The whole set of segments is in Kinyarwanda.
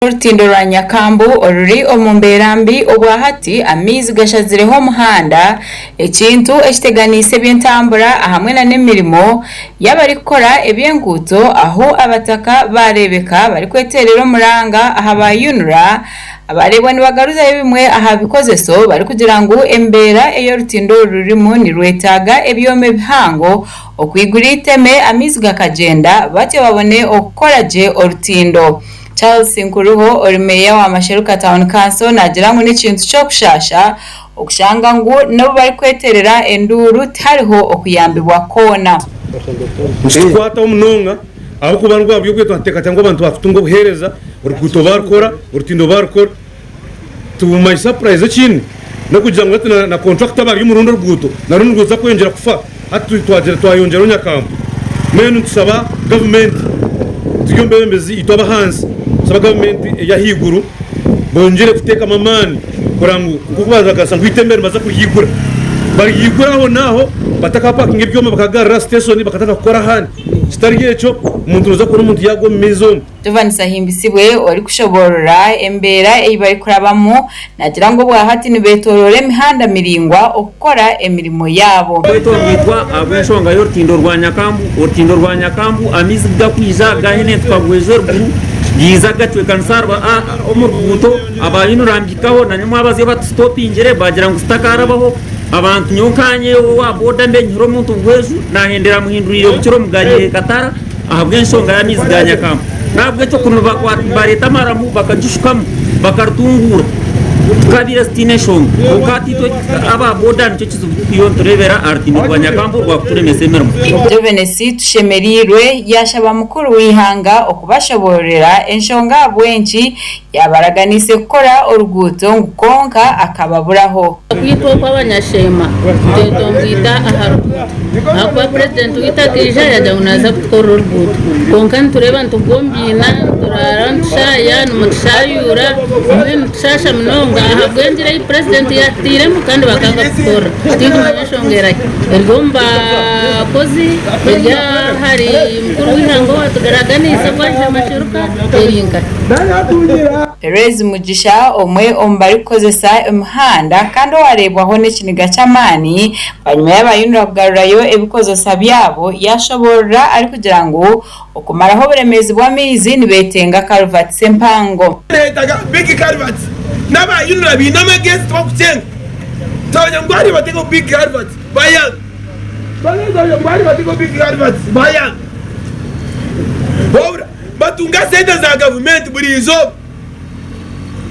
Orutindo rwa Nyakambu oruri omumberambi obwahati amaizi gashazireho omuhanda ekintu ekiteganise eby'entambura hamwe na n'emirimo y'abari gukora eby'enguuto aho abataka barebeka bari kweterera omuranga aha bayunura abarebwa nibagaruza bimwe aha bikozeso bari kugira ngu embeera ey'Orutindo rurimu nirwetaaga ebyome bihango okwigura iteme amaizi gakagenda batyo babone okukora gye Orutindo. Charles Nkuruho orimeya wa Masheruka Town Council nagira ngo n'ikintu cyo kushasha okushanga ngo nabo bari kweterera enduru tariho okuyambibwa kona nshkwata omunonga aho kubanwa byo kweto ateka cyangwa abantu bafutungo buhereza uruguto barkora Orutindo barkora tuma surprise chini no kugira ngo na contract abari mu rundo rwuto narundo rwuza kwengera kufa hatu twagera twayongera Nyakambu menu tusaba government tuyombembezi itwaba hansi saba government ya higuru bongere kuteka mamani kurangu kukubaza gasa ngwitembere maza kuyigura bari yiguraho naho bataka parking ebyoma bakagarra station bakataka gukora handi kitari yecho umuntu uza ko umuntu yago mizo Tuvanisa himbisibwe ori kushoborora embeera eyibari kurabamo nagira ngo bwahati nibetorore emihanda miringwa okukora emirimo yabo kwetongitwa abeshonga y'Orutindo rwa Nyakambu Orutindo rwa Nyakambu amizi gakwiza gahene twagweze ruguru yiza gatwe kansarwa omurguto abayinurambikaho na nyuma abaze batstopingere bagira ngo stakarabaho abantu nyokanye wa boda mbe nyiro muntu gwezu nahendera muhindurire bukiro mugariye katara ahabwe nsonga ya mizi ga Nyakambu nabwe cyo kuno bareta maramu bakajushukamu bakartungura tukabira destination ukati to aba boda nicyo kizubiyo turebera Orutindo rwa Nyakambu rwa kuturemesemeramo Jovenesi tushemerirwe yashaba mukuru wihanga okubashoborera enshonga bwenchi yabaraganise gukora oruguto ngukonka akababuraho kwitwa kw'abanya Sheema tetongita aharuguto akwa president witakirija yaja unaza gukora oruguto konka ntureba ntugombina turara nshaya numushayura nshasha mnonga ahabwenjira i president yatire mukandi bakanga gukora tingumanya shongera ngomba kozi ya hari mukuru w'ihango watugaraganisa kwa Masheruka teringa Perez Mugisha omwe ombari kozesa umuhanda kandi warebwaho n'ikiniga cy'amani banyuma y'abayunura kugarurayo ebikozosa byabo yashoborera ari kugira ngo okumaraho buremezi bw'amizi nibetenga Calvert Sempango big Calvert n'abayunura binama guest bakucenga tanya ngwari bateko big Calvert bayan ngwari bateko big Calvert bayan bora batunga sente za government burizo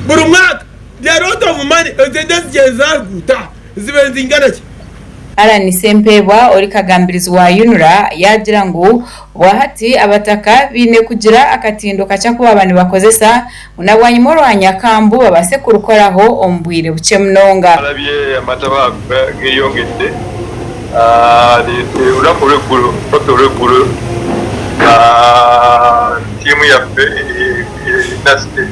burumwaka there are a lot of money attendance jezaguta zibenzingana ki Arani Sempebwa ori kagambirizo wa yunura yagira ngo wahati abataka bine kugira akatindo kacha kuba abantu bakozesa unabwanyima rwa Nyakambu babase kurukoraho ombwire buce mnonga arabye amataba ngiyongedde urakuru timu ya industry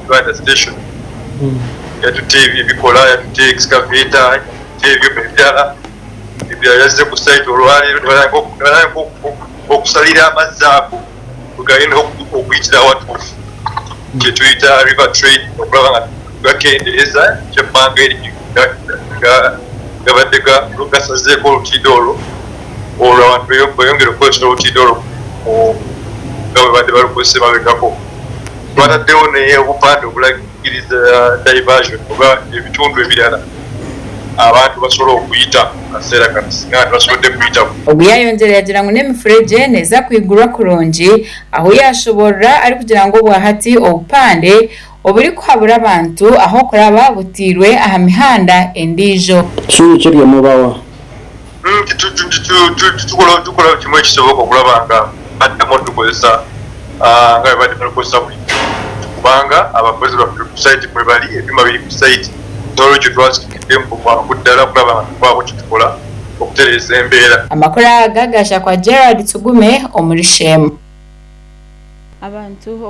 Banda station yatutebye bikola yatutebye excavator yatutebye byala yaze ku site olwali okusalira amazzi ago tugayina okuyitira watu kyetuyita river trade okulaba nga gakendeeza kyemmanga eri gabadde gasazeeko Orutindo olwo abantu bayongera okukozesa Orutindo olwo nga bwe badde balukozesa mabegako bataddewo naye obupande obulagiriza diversion oba ebitundu ebirala abantu basobola okuyita kaseera kano singa basobodde kuyitamu oguyayongera yagira ngo n'emifureje neza kwigurwa kurungi aho yashoborera ari kugira ngo bwahati obupande oburi kuhabura abantu aho kuraba butirwe aha mihanda endijo cyo mubawa tukola kimwe kisoboka okulaba nga baddamu tukozesa nga badde balikozesa buli kubanga abakozi baffe ku site mwe bali ebyuma biri ku site n'olwekyo twasikidde mu ddala kulaba nga tukwako kitukola okutereeza embeera amakuru agagasha kwa Gerard Tsugume omuri Sheema abantu